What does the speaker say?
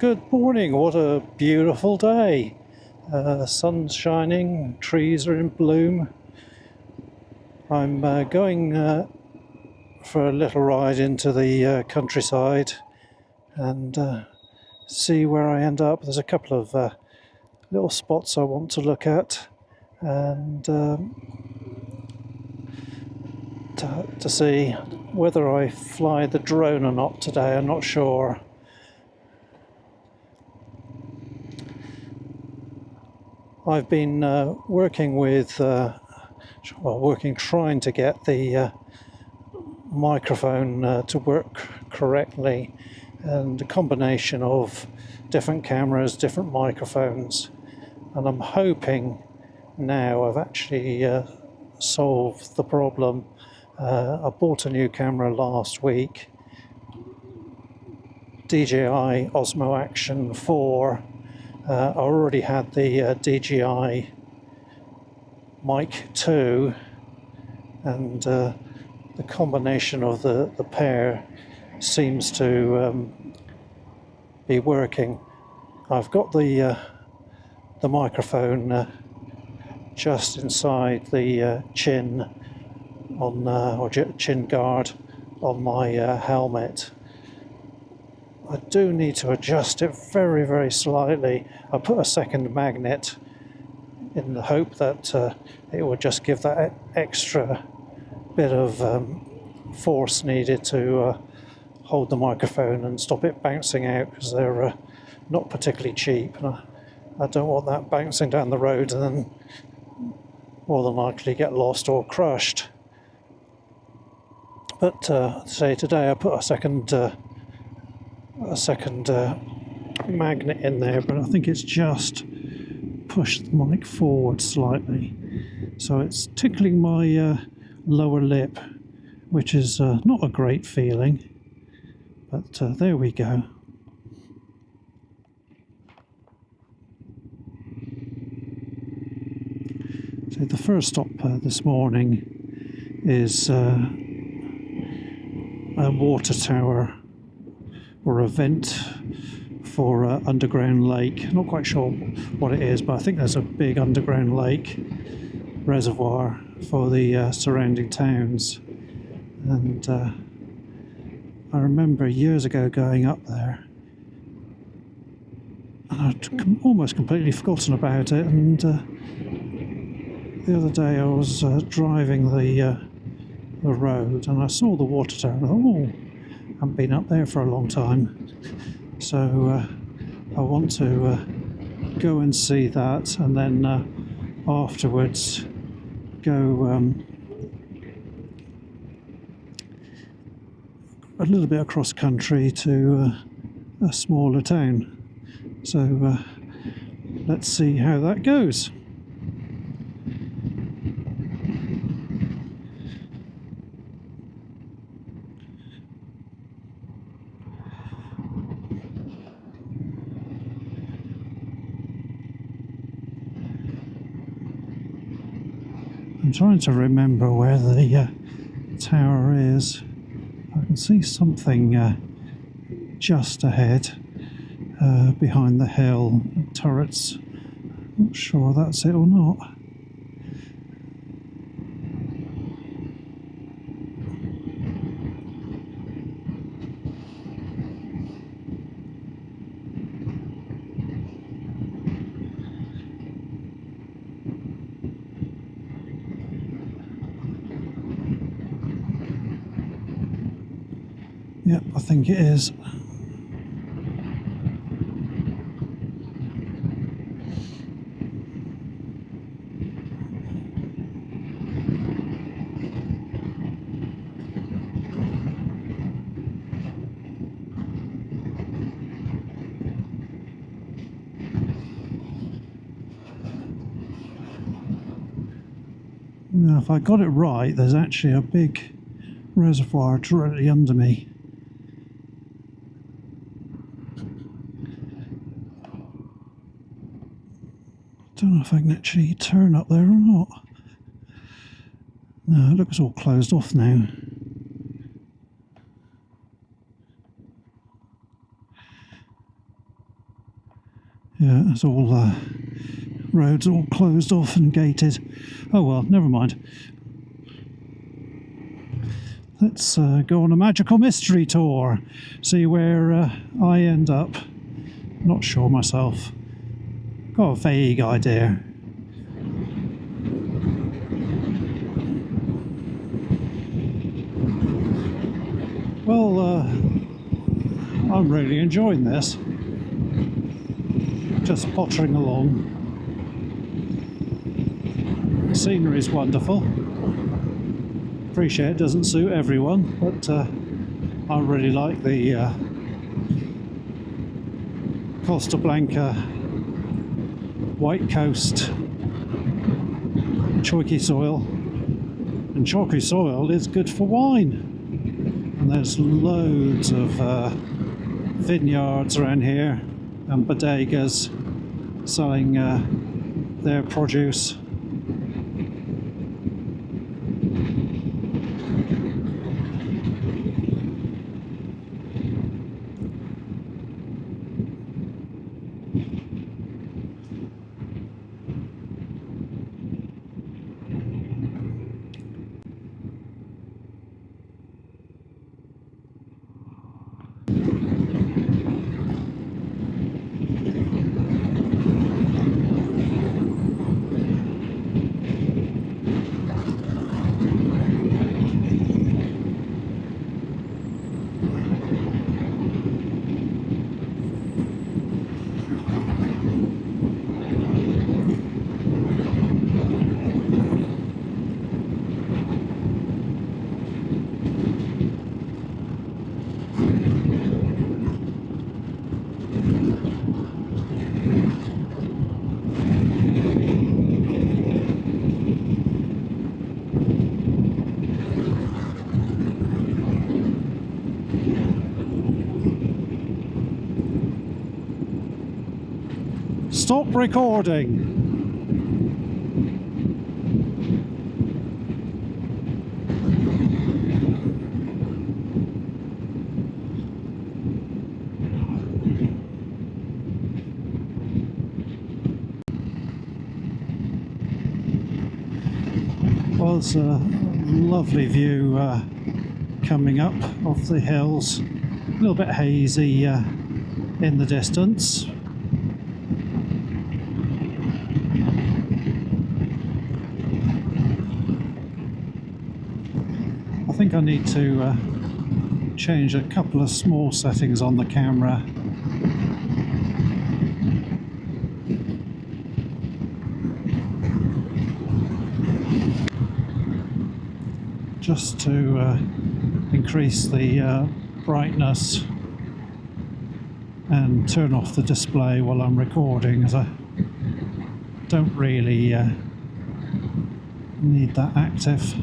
Good morning. What a beautiful day. Sun's shining, trees are in bloom. I'm going for a little ride into the countryside and see where I end up. There's a couple of little spots I want to look at and to see whether I fly the drone or not today. I'm not sure. I've been working with, trying to get the microphone to work correctly, and a combination of different cameras, different microphones, and I'm hoping now I've actually solved the problem. I bought a new camera last week, DJI Osmo Action 4. I already had the DJI Mic 2, and the combination of the pair seems to be working. I've got the microphone just inside the chin on or chin guard on my helmet. I do need to adjust it very, very slightly. I put a second magnet in the hope that it would just give that extra bit of force needed to hold the microphone and stop it bouncing out, because they're not particularly cheap, and I don't want that bouncing down the road and then more than likely get lost or crushed. But today I put a second magnet in there, but I think it's just pushed the mic forward slightly, so it's tickling my lower lip, which is not a great feeling, but there we go. So the first stop this morning is a water tower, or a vent for underground lake. Not quite sure what it is, but I think there's a big underground lake reservoir for the surrounding towns. And I remember years ago going up there, and I'd almost completely forgotten about it. And the other day I was driving the road, and I saw the water tower, and I thought, oh, I haven't been up there for a long time, so I want to go and see that, and then afterwards go a little bit across country to a smaller town. So let's see how that goes. I'm trying to remember where the tower is. I can see something just ahead, behind the hill, turrets. Not sure that's it or not. Yep, I think it is. Now, if I got it right, there's actually a big reservoir directly under me. Don't know if I can actually turn up there or not. No, it looks all closed off now. it's all roads all closed off and gated. Oh well, never mind. Let's go on a magical mystery tour, see where I end up. Not sure myself. Got a vague idea. Well, I'm really enjoying this. Just pottering along. The scenery is wonderful. Appreciate it doesn't suit everyone, but I really like the Costa Blanca, White Coast, chalky soil. And chalky soil is good for wine. And there's loads of vineyards around here and bodegas selling their produce. Stop recording. Well, it's a lovely view coming up off the hills. A little bit hazy in the distance. I think I need to change a couple of small settings on the camera. Just to increase the brightness and turn off the display while I'm recording, as I don't really need that active.